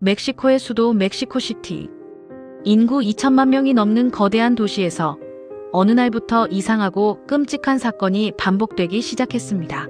멕시코의 수도 멕시코시티. 인구 2천만 명이 넘는 거대한 도시에서 어느 날부터 이상하고 끔찍한 사건이 반복되기 시작했습니다.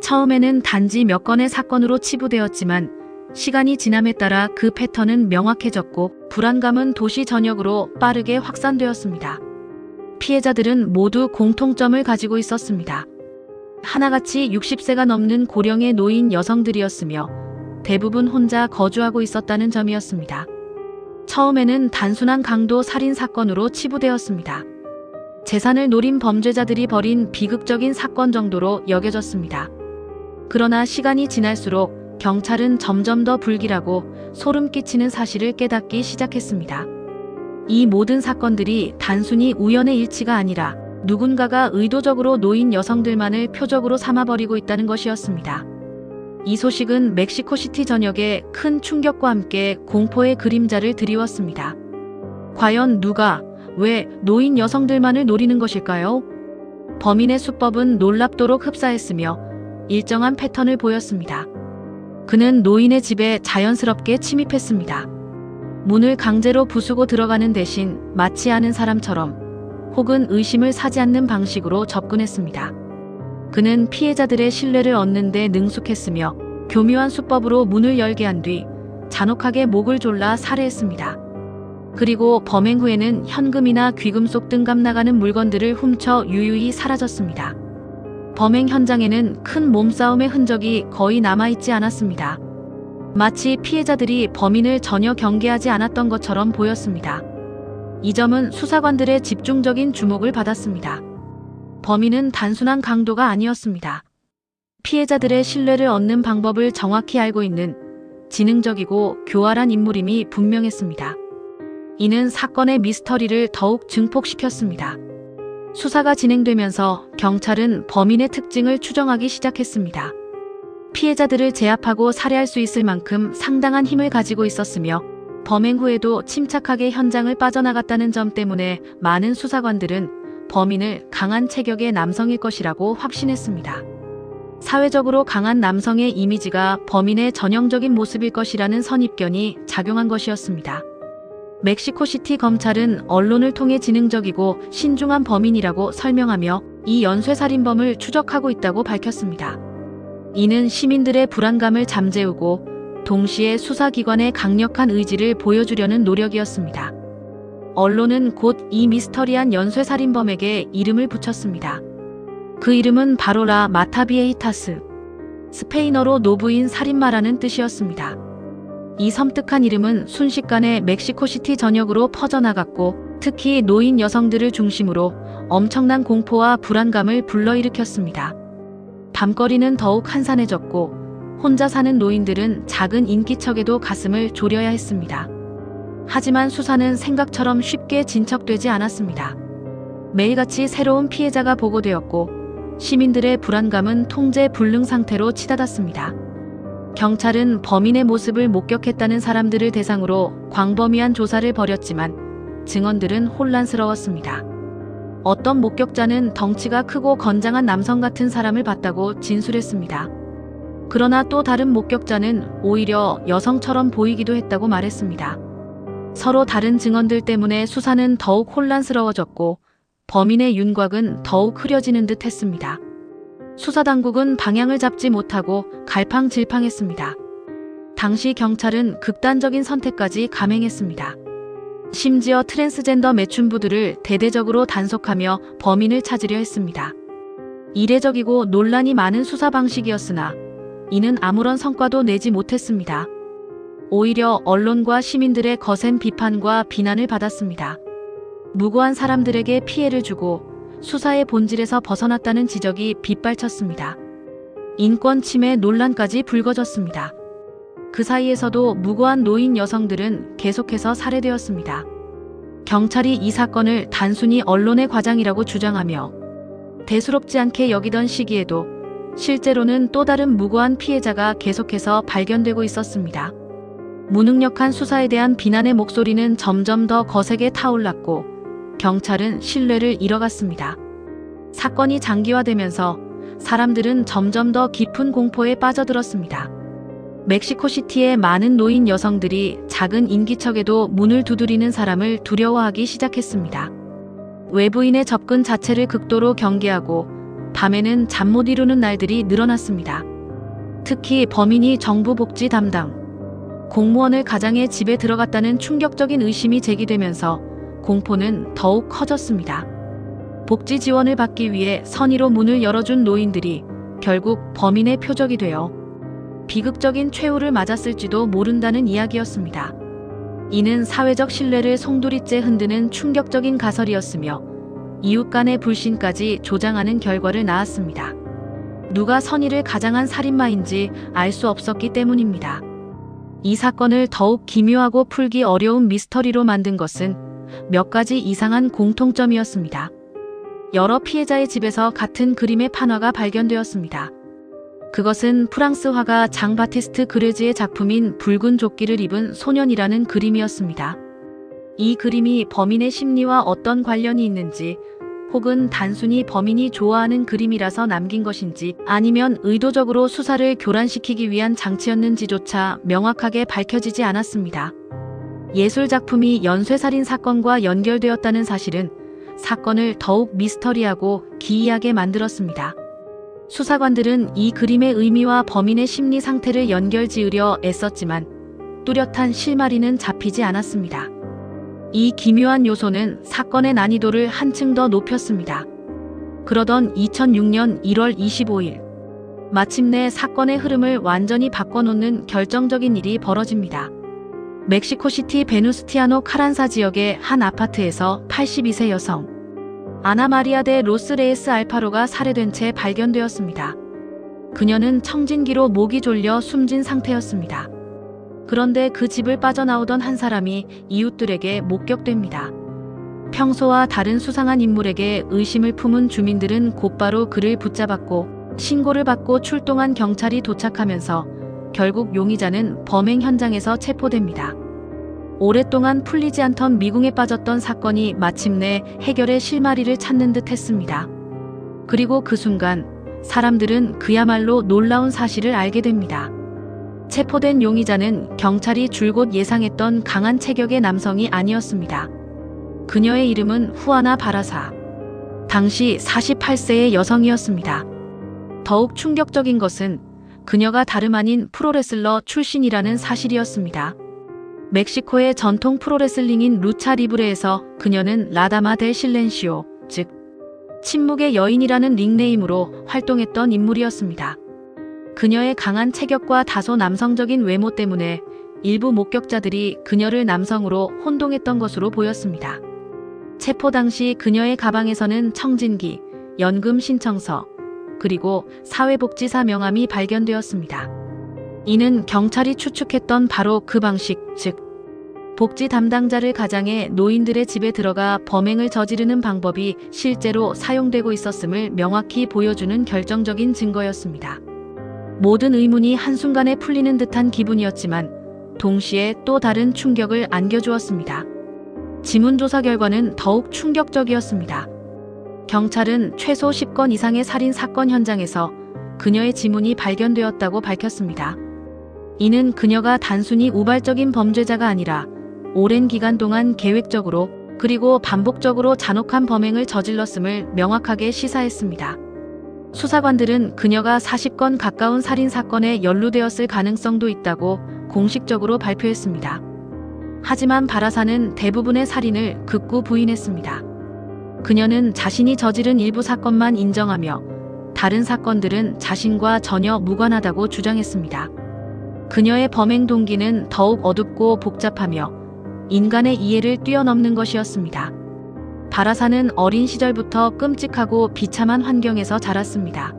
처음에는 단지 몇 건의 사건으로 치부되었지만 시간이 지남에 따라 그 패턴은 명확해졌고 불안감은 도시 전역으로 빠르게 확산되었습니다. 피해자들은 모두 공통점을 가지고 있었습니다. 하나같이 60세가 넘는 고령의 노인 여성들이었으며 대부분 혼자 거주하고 있었다는 점이었습니다. 처음에는 단순한 강도 살인 사건으로 치부되었습니다. 재산을 노린 범죄자들이 벌인 비극적인 사건 정도로 여겨졌습니다. 그러나 시간이 지날수록 경찰은 점점 더 불길하고 소름 끼치는 사실을 깨닫기 시작했습니다. 이 모든 사건들이 단순히 우연의 일치가 아니라 누군가가 의도적으로 노인 여성들만을 표적으로 삼아버리고 있다는 것이었습니다. 이 소식은 멕시코시티 전역에 큰 충격과 함께 공포의 그림자를 드리웠습니다. 과연 누가, 왜 노인 여성들만을 노리는 것일까요? 범인의 수법은 놀랍도록 흡사했으며 일정한 패턴을 보였습니다. 그는 노인의 집에 자연스럽게 침입했습니다. 문을 강제로 부수고 들어가는 대신 마치 아는 사람처럼 혹은 의심을 사지 않는 방식으로 접근했습니다. 그는 피해자들의 신뢰를 얻는 데 능숙했으며 교묘한 수법으로 문을 열게 한 뒤 잔혹하게 목을 졸라 살해했습니다. 그리고 범행 후에는 현금이나 귀금속 등 값나가는 물건들을 훔쳐 유유히 사라졌습니다. 범행 현장에는 큰 몸싸움의 흔적이 거의 남아있지 않았습니다. 마치 피해자들이 범인을 전혀 경계하지 않았던 것처럼 보였습니다. 이 점은 수사관들의 집중적인 주목을 받았습니다. 범인은 단순한 강도가 아니었습니다. 피해자들의 신뢰를 얻는 방법을 정확히 알고 있는 지능적이고 교활한 인물임이 분명했습니다. 이는 사건의 미스터리를 더욱 증폭시켰습니다. 수사가 진행되면서 경찰은 범인의 특징을 추정하기 시작했습니다. 피해자들을 제압하고 살해할 수 있을 만큼 상당한 힘을 가지고 있었으며 범행 후에도 침착하게 현장을 빠져나갔다는 점 때문에 많은 수사관들은 범인을 강한 체격의 남성일 것이라고 확신했습니다. 사회적으로 강한 남성의 이미지가 범인의 전형적인 모습일 것이라는 선입견이 작용한 것이었습니다. 멕시코시티 검찰은 언론을 통해 지능적이고 신중한 범인이라고 설명하며 이 연쇄살인범을 추적하고 있다고 밝혔습니다. 이는 시민들의 불안감을 잠재우고 동시에 수사기관의 강력한 의지를 보여주려는 노력이었습니다. 언론은 곧 이 미스터리한 연쇄살인범에게 이름을 붙였습니다. 그 이름은 바로 라 마타비에히타스, 스페인어로 노부인 살인마라는 뜻이었습니다. 이 섬뜩한 이름은 순식간에 멕시코시티 전역으로 퍼져나갔고 특히 노인 여성들을 중심으로 엄청난 공포와 불안감을 불러일으켰습니다. 밤거리는 더욱 한산해졌고 혼자 사는 노인들은 작은 인기척에도 가슴을 졸여야 했습니다. 하지만 수사는 생각처럼 쉽게 진척되지 않았습니다. 매일같이 새로운 피해자가 보고되었고 시민들의 불안감은 통제 불능 상태로 치닫았습니다. 경찰은 범인의 모습을 목격했다는 사람들을 대상으로 광범위한 조사를 벌였지만 증언들은 혼란스러웠습니다. 어떤 목격자는 덩치가 크고 건장한 남성 같은 사람을 봤다고 진술했습니다. 그러나 또 다른 목격자는 오히려 여성처럼 보이기도 했다고 말했습니다. 서로 다른 증언들 때문에 수사는 더욱 혼란스러워졌고 범인의 윤곽은 더욱 흐려지는 듯 했습니다. 수사당국은 방향을 잡지 못하고 갈팡질팡했습니다. 당시 경찰은 극단적인 선택까지 감행했습니다. 심지어 트랜스젠더 매춘부들을 대대적으로 단속하며 범인을 찾으려 했습니다. 이례적이고 논란이 많은 수사 방식이었으나 이는 아무런 성과도 내지 못했습니다. 오히려 언론과 시민들의 거센 비판과 비난을 받았습니다. 무고한 사람들에게 피해를 주고 수사의 본질에서 벗어났다는 지적이 빗발쳤습니다. 인권 침해 논란까지 불거졌습니다. 그 사이에서도 무고한 노인 여성들은 계속해서 살해되었습니다. 경찰이 이 사건을 단순히 언론의 과장이라고 주장하며 대수롭지 않게 여기던 시기에도 실제로는 또 다른 무고한 피해자가 계속해서 발견되고 있었습니다. 무능력한 수사에 대한 비난의 목소리는 점점 더 거세게 타올랐고 경찰은 신뢰를 잃어갔습니다. 사건이 장기화되면서 사람들은 점점 더 깊은 공포에 빠져들었습니다. 멕시코시티의 많은 노인 여성들이 작은 인기척에도 문을 두드리는 사람을 두려워하기 시작했습니다. 외부인의 접근 자체를 극도로 경계하고 밤에는 잠 못 이루는 날들이 늘어났습니다. 특히 범인이 정부 복지 담당 공무원을 가장해 집에 들어갔다는 충격적인 의심이 제기되면서 공포는 더욱 커졌습니다. 복지 지원을 받기 위해 선의로 문을 열어준 노인들이 결국 범인의 표적이 되어 비극적인 최후를 맞았을지도 모른다는 이야기였습니다. 이는 사회적 신뢰를 송두리째 흔드는 충격적인 가설이었으며 이웃 간의 불신까지 조장하는 결과를 낳았습니다. 누가 선의를 가장한 살인마인지 알 수 없었기 때문입니다. 이 사건을 더욱 기묘하고 풀기 어려운 미스터리로 만든 것은 몇 가지 이상한 공통점이었습니다. 여러 피해자의 집에서 같은 그림의 판화가 발견되었습니다. 그것은 프랑스 화가 장 바티스트 그레즈의 작품인 붉은 조끼를 입은 소년이라는 그림이었습니다. 이 그림이 범인의 심리와 어떤 관련이 있는지, 혹은 단순히 범인이 좋아하는 그림이라서 남긴 것인지, 아니면 의도적으로 수사를 교란시키기 위한 장치였는지조차 명확하게 밝혀지지 않았습니다. 예술작품이 연쇄살인 사건과 연결되었다는 사실은 사건을 더욱 미스터리하고 기이하게 만들었습니다. 수사관들은 이 그림의 의미와 범인의 심리 상태를 연결지으려 애썼지만 뚜렷한 실마리는 잡히지 않았습니다. 이 기묘한 요소는 사건의 난이도를 한층 더 높였습니다. 그러던 2006년 1월 25일, 마침내 사건의 흐름을 완전히 바꿔놓는 결정적인 일이 벌어집니다. 멕시코시티 베누스티아노 카란사 지역의 한 아파트에서 82세 여성 아나 마리아 데 로스 레이스 알파로가 살해된 채 발견되었습니다. 그녀는 청진기로 목이 졸려 숨진 상태였습니다. 그런데 그 집을 빠져나오던 한 사람이 이웃들에게 목격됩니다. 평소와 다른 수상한 인물에게 의심을 품은 주민들은 곧바로 그를 붙잡았고 신고를 받고 출동한 경찰이 도착하면서 결국 용의자는 범행 현장에서 체포됩니다. 오랫동안 풀리지 않던 미궁에 빠졌던 사건이 마침내 해결의 실마리를 찾는 듯 했습니다. 그리고 그 순간 사람들은 그야말로 놀라운 사실을 알게 됩니다. 체포된 용의자는 경찰이 줄곧 예상했던 강한 체격의 남성이 아니었습니다. 그녀의 이름은 후아나 바라사. 당시 48세의 여성이었습니다. 더욱 충격적인 것은 그녀가 다름 아닌 프로레슬러 출신이라는 사실이었습니다. 멕시코의 전통 프로레슬링인 루차 리브레에서 그녀는 라다마 델 실렌시오, 즉 침묵의 여인이라는 닉네임으로 활동했던 인물이었습니다. 그녀의 강한 체격과 다소 남성적인 외모 때문에 일부 목격자들이 그녀를 남성으로 혼동했던 것으로 보였습니다. 체포 당시 그녀의 가방에서는 청진기, 연금 신청서, 그리고 사회복지사 명함이 발견되었습니다. 이는 경찰이 추측했던 바로 그 방식, 즉 복지 담당자를 가장해 노인들의 집에 들어가 범행을 저지르는 방법이 실제로 사용되고 있었음을 명확히 보여주는 결정적인 증거였습니다. 모든 의문이 한순간에 풀리는 듯한 기분이었지만 동시에 또 다른 충격을 안겨주었습니다. 지문조사 결과는 더욱 충격적이었습니다. 경찰은 최소 10건 이상의 살인 사건 현장에서 그녀의 지문이 발견되었다고 밝혔습니다. 이는 그녀가 단순히 우발적인 범죄자가 아니라 오랜 기간 동안 계획적으로 그리고 반복적으로 잔혹한 범행을 저질렀음을 명확하게 시사했습니다. 수사관들은 그녀가 40건 가까운 살인 사건에 연루되었을 가능성도 있다고 공식적으로 발표했습니다. 하지만 바라사는 대부분의 살인을 극구 부인했습니다. 그녀는 자신이 저지른 일부 사건만 인정하며 다른 사건들은 자신과 전혀 무관하다고 주장했습니다. 그녀의 범행 동기는 더욱 어둡고 복잡하며 인간의 이해를 뛰어넘는 것이었습니다. 바라사는 어린 시절부터 끔찍하고 비참한 환경에서 자랐습니다.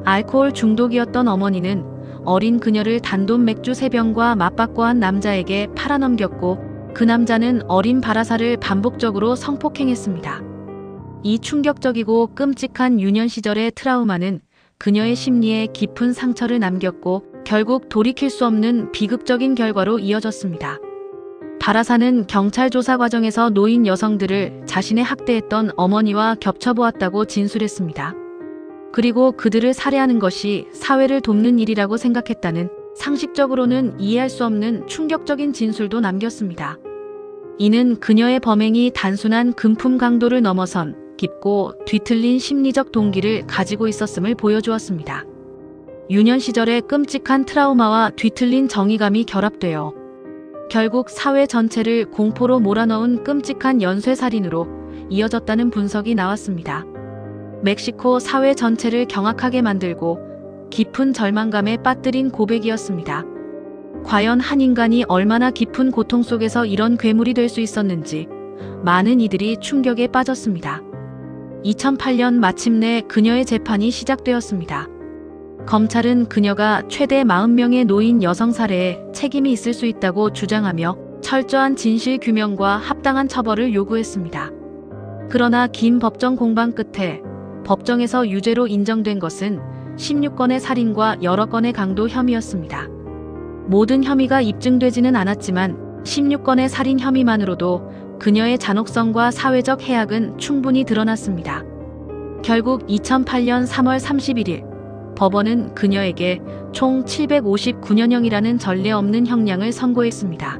알코올 중독이었던 어머니는 어린 그녀를 단돈 맥주 3병과 맞바꿔 한 남자에게 팔아넘겼고 그 남자는 어린 바라사를 반복적으로 성폭행했습니다. 이 충격적이고 끔찍한 유년 시절의 트라우마는 그녀의 심리에 깊은 상처를 남겼고 결국 돌이킬 수 없는 비극적인 결과로 이어졌습니다. 바라사는 경찰 조사 과정에서 노인 여성들을 자신의 학대했던 어머니와 겹쳐보았다고 진술했습니다. 그리고 그들을 살해하는 것이 사회를 돕는 일이라고 생각했다는 상식적으로는 이해할 수 없는 충격적인 진술도 남겼습니다. 이는 그녀의 범행이 단순한 금품 강도를 넘어선 깊고 뒤틀린 심리적 동기를 가지고 있었음을 보여주었습니다. 유년 시절의 끔찍한 트라우마와 뒤틀린 정의감이 결합되어 결국 사회 전체를 공포로 몰아넣은 끔찍한 연쇄살인으로 이어졌다는 분석이 나왔습니다. 멕시코 사회 전체를 경악하게 만들고 깊은 절망감에 빠뜨린 고백이었습니다. 과연 한 인간이 얼마나 깊은 고통 속에서 이런 괴물이 될 수 있었는지 많은 이들이 충격에 빠졌습니다. 2008년 마침내 그녀의 재판이 시작되었습니다. 검찰은 그녀가 최대 40명의 노인 여성 살해에 책임이 있을 수 있다고 주장하며 철저한 진실 규명과 합당한 처벌을 요구했습니다. 그러나 긴 법정 공방 끝에 법정에서 유죄로 인정된 것은 16건의 살인과 여러 건의 강도 혐의였습니다. 모든 혐의가 입증되지는 않았지만 16건의 살인 혐의만으로도 그녀의 잔혹성과 사회적 해악은 충분히 드러났습니다. 결국 2008년 3월 31일 법원은 그녀에게 총 759년형이라는 전례 없는 형량을 선고했습니다.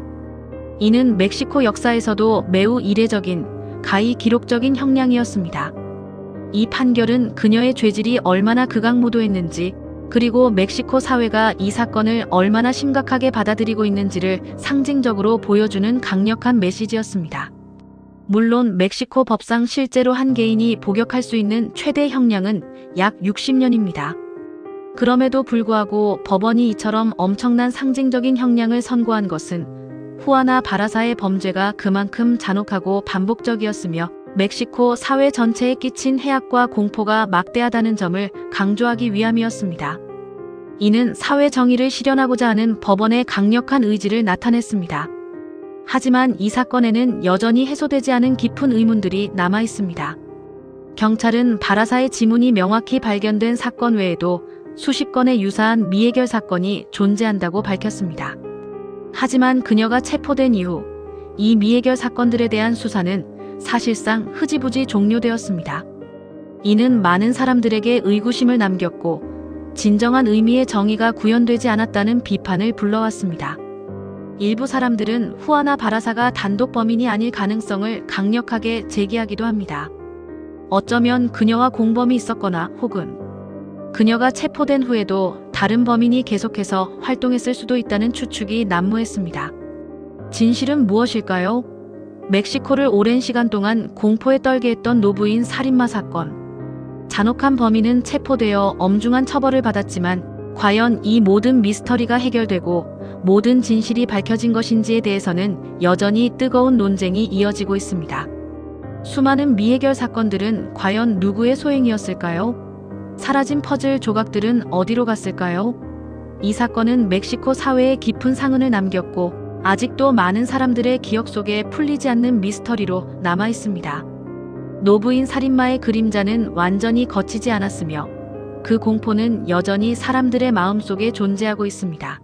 이는 멕시코 역사에서도 매우 이례적인 가히 기록적인 형량이었습니다. 이 판결은 그녀의 죄질이 얼마나 극악무도했는지 그리고 멕시코 사회가 이 사건을 얼마나 심각하게 받아들이고 있는지를 상징적으로 보여주는 강력한 메시지였습니다. 물론 멕시코 법상 실제로 한 개인이 복역할 수 있는 최대 형량은 약 60년입니다. 그럼에도 불구하고 법원이 이처럼 엄청난 상징적인 형량을 선고한 것은 후아나 바라사의 범죄가 그만큼 잔혹하고 반복적이었으며 멕시코 사회 전체에 끼친 해악과 공포가 막대하다는 점을 강조하기 위함이었습니다. 이는 사회 정의를 실현하고자 하는 법원의 강력한 의지를 나타냈습니다. 하지만 이 사건에는 여전히 해소되지 않은 깊은 의문들이 남아 있습니다. 경찰은 바라사의 지문이 명확히 발견된 사건 외에도 수십 건의 유사한 미해결 사건이 존재한다고 밝혔습니다. 하지만 그녀가 체포된 이후 이 미해결 사건들에 대한 수사는 사실상 흐지부지 종료되었습니다. 이는 많은 사람들에게 의구심을 남겼고 진정한 의미의 정의가 구현되지 않았다는 비판을 불러왔습니다. 일부 사람들은 후아나 바라사가 단독 범인이 아닐 가능성을 강력하게 제기하기도 합니다. 어쩌면 그녀와 공범이 있었거나 혹은 그녀가 체포된 후에도 다른 범인이 계속해서 활동했을 수도 있다는 추측이 난무했습니다. 진실은 무엇일까요? 멕시코를 오랜 시간 동안 공포에 떨게 했던 노부인 살인마 사건. 잔혹한 범인은 체포되어 엄중한 처벌을 받았지만 과연 이 모든 미스터리가 해결되고 모든 진실이 밝혀진 것인지에 대해서는 여전히 뜨거운 논쟁이 이어지고 있습니다. 수많은 미해결 사건들은 과연 누구의 소행이었을까요? 사라진 퍼즐 조각들은 어디로 갔을까요? 이 사건은 멕시코 사회에 깊은 상흔을 남겼고 아직도 많은 사람들의 기억 속에 풀리지 않는 미스터리로 남아 있습니다. 노부인 살인마의 그림자는 완전히 걷히지 않았으며 그 공포는 여전히 사람들의 마음속에 존재하고 있습니다.